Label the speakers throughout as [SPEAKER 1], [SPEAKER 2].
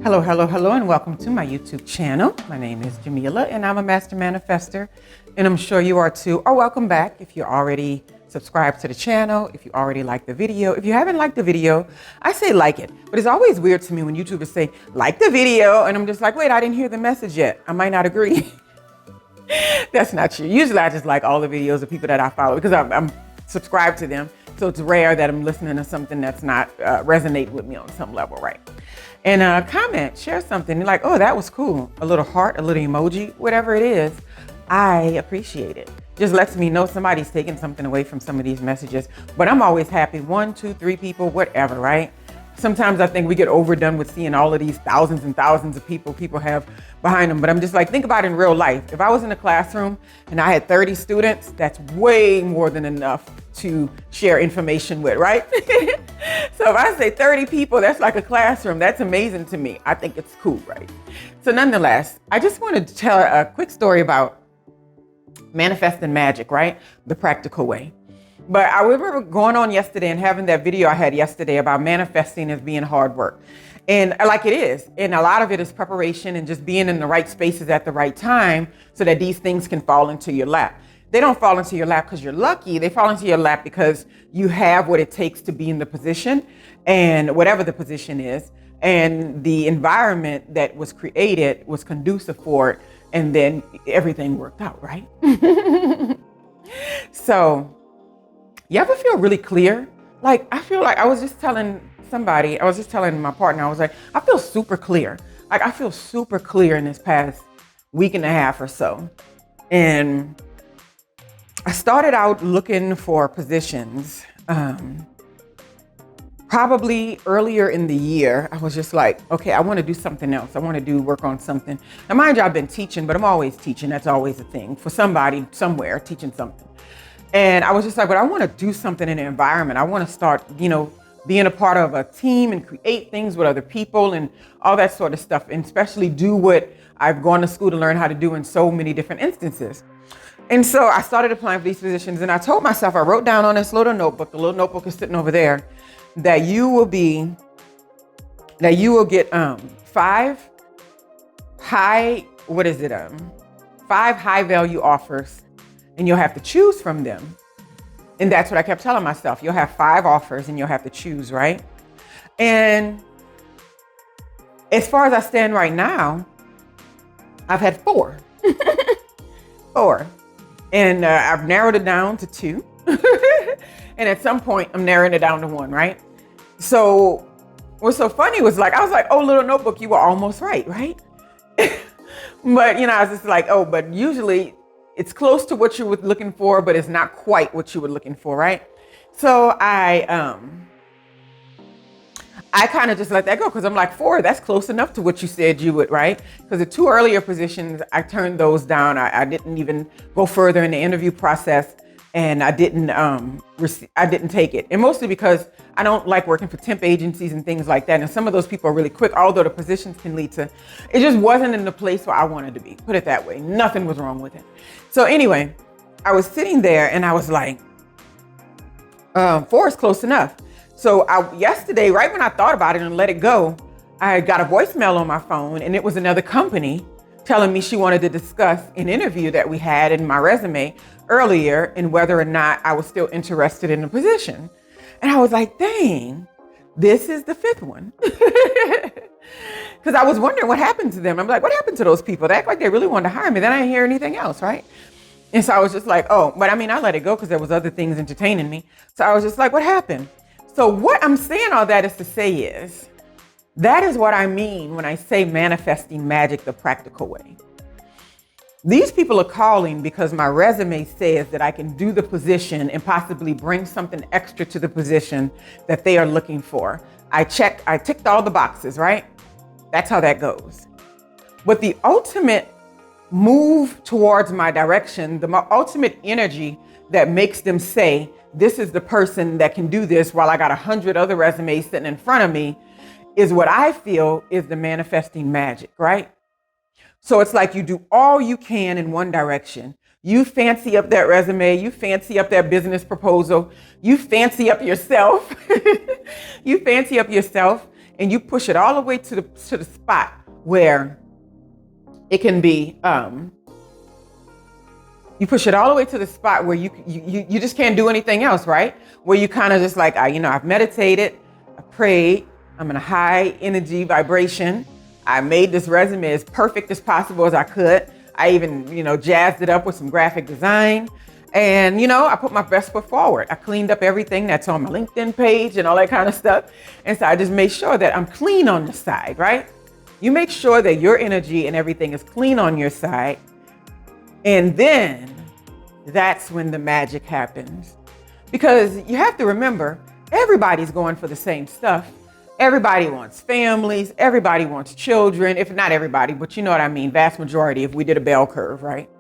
[SPEAKER 1] Hello, hello, hello, and welcome to my YouTube channel. My name is Jameelah, and I'm a master manifester, and I'm sure you are too. Or welcome back if you're already subscribed to the channel, if you already liked the video. If you haven't liked the video, I say like it, but it's always weird to me when YouTubers say, like the video, and I'm just like, wait, I didn't hear the message yet. I might not agree. That's not true. Usually I just like all the videos of people that I follow because I'm subscribed to them. So it's rare that I'm listening to something that's not resonate with me on some level, right? And comment, share something. You're like, oh, that was cool. A little heart, a little emoji, whatever it is. I appreciate it. Just lets me know somebody's taking something away from some of these messages. But I'm always happy. 1, 2, 3 people, whatever, right? Sometimes I think we get overdone with seeing all of these thousands and thousands of people have behind them. But I'm just like, think about it in real life. If I was in a classroom and I had 30 students, that's way more than enough to share information with, right? So if I say 30 people, that's like a classroom. That's amazing to me. I think it's cool, right? So nonetheless, I just wanted to tell a quick story about manifesting magic, right? The practical way. But I remember going on yesterday and having that video I had yesterday about manifesting as being hard work. And like it is. And a lot of it is preparation and just being in the right spaces at the right time so that these things can fall into your lap. They don't fall into your lap because you're lucky. They fall into your lap because you have what it takes to be in the position, and whatever the position is, and the environment that was created was conducive for it. And then everything worked out, right? So you ever feel really clear? Like, I feel like I was just telling my partner, I was like, I feel super clear. Like, I feel super clear in this past week and a half or so. And I started out looking for positions. Probably earlier in the year, I was just like, okay, I want to do something else. I want to work on something. Now, mind you, I've been teaching, but I'm always teaching. That's always a thing for somebody somewhere teaching something. And I was just like, but I want to do something in the environment. I want to start, being a part of a team and create things with other people and all that sort of stuff. And especially do what I've gone to school to learn how to do in so many different instances. And so I started applying for these positions, and I told myself, I wrote down on this little notebook, the little notebook is sitting over there, that you will get 5 high value offers, and you'll have to choose from them. And that's what I kept telling myself. You'll have 5 offers and you'll have to choose, right? And as far as I stand right now, I've had 4. 4. And I've narrowed it down to 2. And at some point, I'm narrowing it down to 1, right? So what's so funny was I was like, oh, little notebook, you were almost right? But, I was just like, oh, but usually it's close to what you were looking for, but it's not quite what you were looking for, right? So I kind of just let that go because I'm like, 4, that's close enough to what you said you would, right? Because the 2 earlier positions, I turned those down. I didn't even go further in the interview process, and I didn't take it. And mostly because I don't like working for temp agencies and things like that. And some of those people are really quick, although the positions can lead to, it just wasn't in the place where I wanted to be, put it that way. Nothing was wrong with it. So anyway, I was sitting there and I was like, 4 is close enough. So yesterday, right when I thought about it and let it go, I got a voicemail on my phone, and it was another company telling me she wanted to discuss an interview that we had in my resume earlier and whether or not I was still interested in the position. And I was like, dang, this is the 5th one. Because I was wondering what happened to them. I'm like, what happened to those people? They act like they really wanted to hire me. Then I didn't hear anything else, right? And so I was just like, oh, but I let it go because there was other things entertaining me. So I was just like, what happened? So what I'm saying all that is to say is, that is what I mean when I say manifesting magic the practical way. These people are calling because my resume says that I can do the position and possibly bring something extra to the position that they are looking for. I ticked all the boxes, right? That's how that goes. But the ultimate move towards my direction, the ultimate energy that makes them say, this is the person that can do this while I got 100 other resumes sitting in front of me, is what I feel is the manifesting magic, right? So it's like you do all you can in one direction. You fancy up that resume, you fancy up that business proposal, you fancy up yourself, and you push it all the way to the spot where it can be, you push it all the way to the spot where you just can't do anything else, right? Where you kind of just like, I've meditated, I prayed, I'm in a high energy vibration. I made this resume as perfect as possible as I could. I even, jazzed it up with some graphic design. And, I put my best foot forward. I cleaned up everything that's on my LinkedIn page and all that kind of stuff. And so I just made sure that I'm clean on the side, right? You make sure that your energy and everything is clean on your side. And then that's when the magic happens. Because you have to remember, everybody's going for the same stuff. Everybody wants families. Everybody wants children. If not everybody, but you know what I mean. Vast majority, if we did a bell curve, right?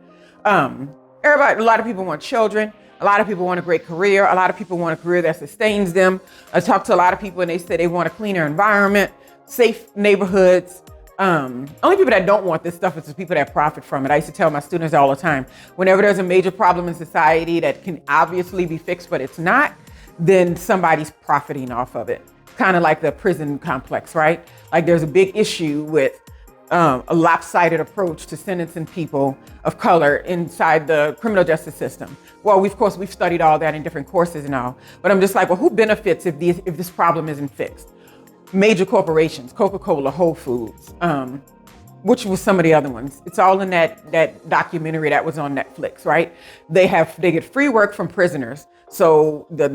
[SPEAKER 1] A lot of people want children. A lot of people want a great career. A lot of people want a career that sustains them. I talk to a lot of people and they say they want a cleaner environment, safe neighborhoods. Only people that don't want this stuff is the people that profit from it. I used to tell my students all the time, whenever there's a major problem in society that can obviously be fixed, but it's not, then somebody's profiting off of it. Kind of like the prison complex, right? Like there's a big issue with a lopsided approach to sentencing people of color inside the criminal justice system. Well, of course, we've studied all that in different courses and all, but I'm just like, well, who benefits if this problem isn't fixed? Major corporations, Coca-Cola, Whole Foods, which was some of the other ones. It's all in that documentary that was on Netflix, right? They get free work from prisoners. So the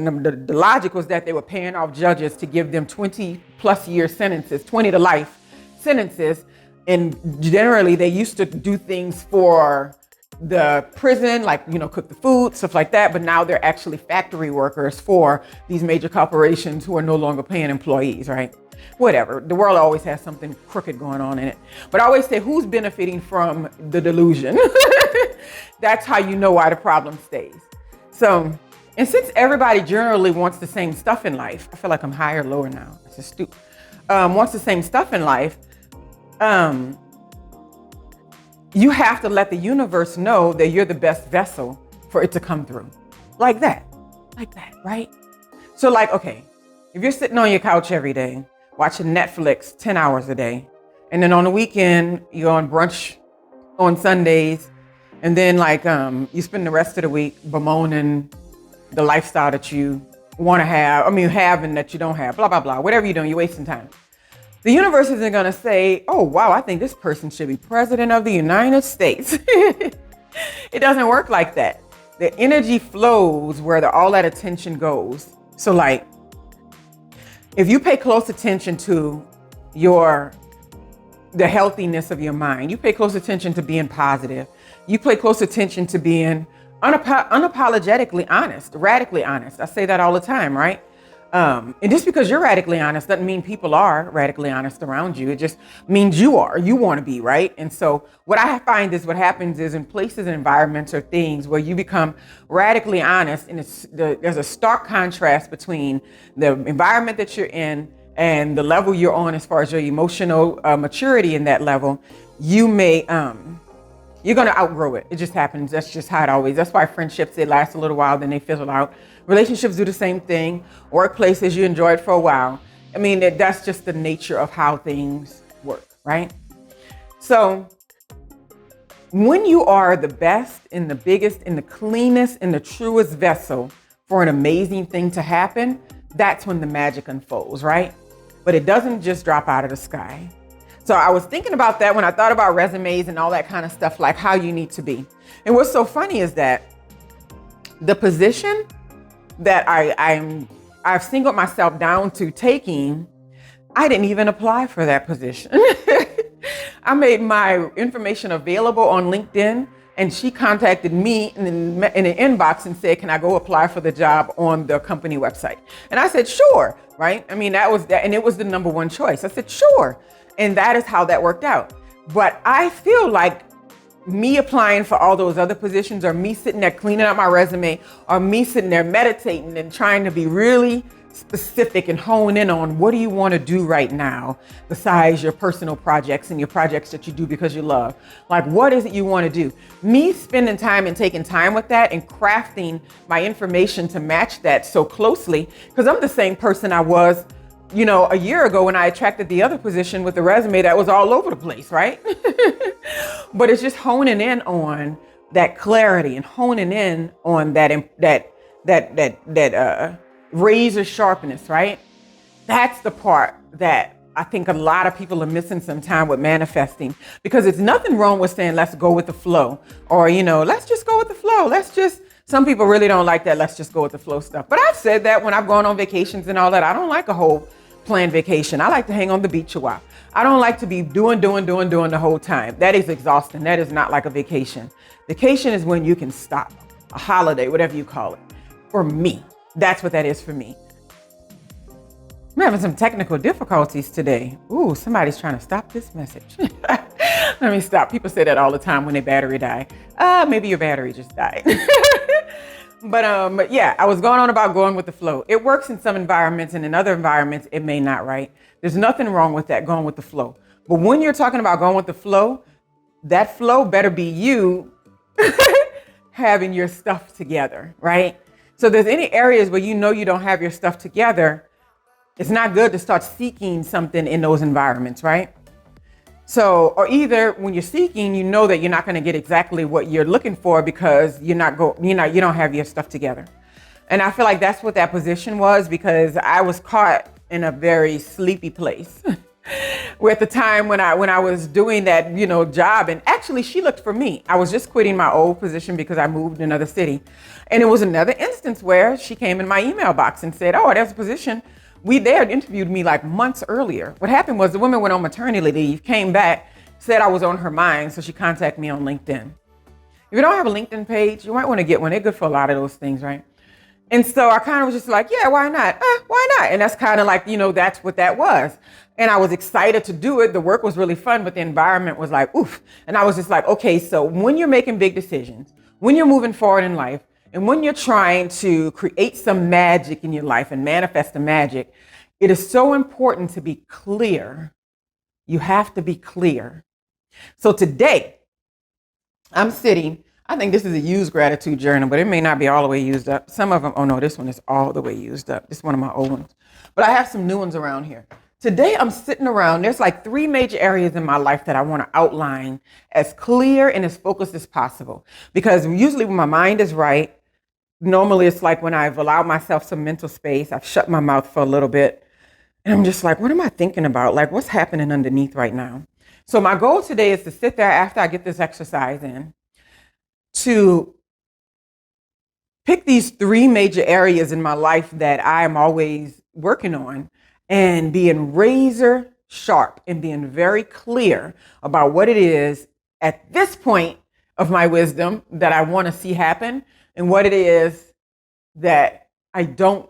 [SPEAKER 1] logic was that they were paying off judges to give them 20 plus year sentences, 20 to life sentences. And generally they used to do things for the prison, like, cook the food, stuff like that. But now they're actually factory workers for these major corporations who are no longer paying employees, right? Whatever. The world always has something crooked going on in it. But I always say, who's benefiting from the delusion? That's how you know why the problem stays. So, and since everybody generally wants the same stuff in life, I feel like I'm higher or lower now. It's just stupid. Wants the same stuff in life. You have to let the universe know that you're the best vessel for it to come through. Like that, right? So like, okay, if you're sitting on your couch every day, watching Netflix 10 hours a day, and then on the weekend, you're on brunch on Sundays, and then you spend the rest of the week bemoaning the lifestyle that you want to have, have and that you don't have, blah, blah, blah, whatever you're doing, you're wasting time. The universe isn't going to say, oh, wow, I think this person should be president of the United States. It doesn't work like that. The energy flows where all that attention goes. So if you pay close attention to the healthiness of your mind, you pay close attention to being positive, you pay close attention to being unapologetically honest, radically honest. I say that all the time, right? And just because you're radically honest doesn't mean people are radically honest around you. It just means you want to be, right? And so what I find is what happens is in places and environments or things where you become radically honest, and there's a stark contrast between the environment that you're in and the level you're on as far as your emotional maturity in that level, you may, you're going to outgrow it. It just happens. That's just how it always. That's why friendships, they last a little while, then they fizzle out. Relationships do the same thing. Workplaces, you enjoy it for a while. That's just the nature of how things work, right? So when you are the best and the biggest and the cleanest and the truest vessel for an amazing thing to happen, that's when the magic unfolds, right? But it doesn't just drop out of the sky. So I was thinking about that when I thought about resumes and all that kind of stuff, like how you need to be. And what's so funny is that the position that I've singled myself down to taking, I didn't even apply for that position. I made my information available on LinkedIn, and she contacted me in the inbox and said, can I go apply for the job on the company website? And I said, sure, right? That was that, and it was the number one choice. I said, sure. And that is how that worked out. But I feel like me applying for all those other positions, or me sitting there cleaning up my resume, or me sitting there meditating and trying to be really specific and hone in on what do you want to do right now besides your personal projects and your projects that you do because you love. Like, what is it you want to do? Me spending time and taking time with that and crafting my information to match that so closely, because I'm the same person I was a year ago when I attracted the other position with the resume that was all over the place, right? But it's just honing in on that clarity and honing in on that razor sharpness, right? That's the part that I think a lot of people are missing sometime with manifesting, because it's nothing wrong with saying, let's go with the flow, or, let's just go with the flow. Some people really don't like that. Let's just go with the flow stuff. But I've said that when I've gone on vacations and all that. I don't like a whole planned vacation. I like to hang on the beach a while. I don't like to be doing the whole time. That is exhausting. That is not like a vacation. Vacation is when you can stop, a holiday, whatever you call it. For me, that's what that is for me. I'm having some technical difficulties today. Ooh, somebody's trying to stop this message. Let me stop. People say that all the time when their battery die. Maybe your battery just died. But yeah, I was going on about going with the flow. It works in some environments, and in other environments, it may not, right? There's nothing wrong with that, going with the flow. But when you're talking about going with the flow, that flow better be you having your stuff together, right? So there's any areas where you don't have your stuff together, it's not good to start seeking something in those environments, right? So, or either when you're seeking, you know that you're not going to get exactly what you're looking for because you don't have your stuff together. And I feel like that's what that position was, because I was caught in a very sleepy place. Where at the time when I was doing that, job, and actually she looked for me. I was just quitting my old position because I moved to another city. And it was another instance where she came in my email box and said, oh, there's a position. They had interviewed me like months earlier. What happened was the woman went on maternity leave, came back, said I was on her mind, so she contacted me on LinkedIn. If you don't have a LinkedIn page, you might want to get one. They're good for a lot of those things, right? And so I kind of was just like, yeah, why not? Why not? And that's kind of like, that's what that was. And I was excited to do it. The work was really fun, but the environment was like, oof. And I was just like, okay, so when you're making big decisions, when you're moving forward in life, and when you're trying to create some magic in your life and manifest the magic, it is so important to be clear. You have to be clear. So today, I'm sitting, I think this is a used gratitude journal, but it may not be all the way used up. Some of them, oh no, this one is all the way used up. This is one of my old ones. But I have some new ones around here. Today, I'm sitting around, there's like 3 major areas in my life that I want to outline as clear and as focused as possible. Because usually when my mind is right, normally it's like when I've allowed myself some mental space, I've shut my mouth for a little bit, and I'm just like, what am I thinking about? Like, what's happening underneath right now? So my goal today is to sit there after I get this exercise in, to pick these 3 major areas in my life that I am always working on, and being razor sharp and being very clear about what it is at this point of my wisdom that I want to see happen, and what it is that I don't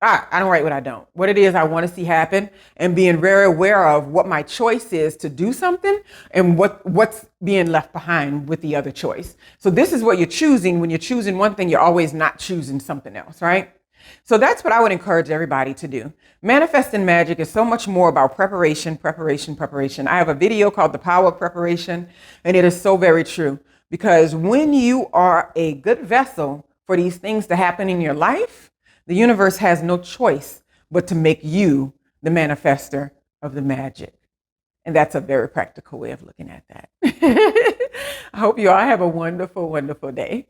[SPEAKER 1] write what I don't. What it is I want to see happen, and being very aware of what my choice is to do something and what's being left behind with the other choice. So this is what you're choosing. When you're choosing one thing, you're always not choosing something else, right? So that's what I would encourage everybody to do. Manifesting magic is so much more about preparation. I have a video called The Power of Preparation, and it is so very true. Because when you are a good vessel for these things to happen in your life, the universe has no choice but to make you the manifester of the magic. And that's a very practical way of looking at that. I hope you all have a wonderful, wonderful day.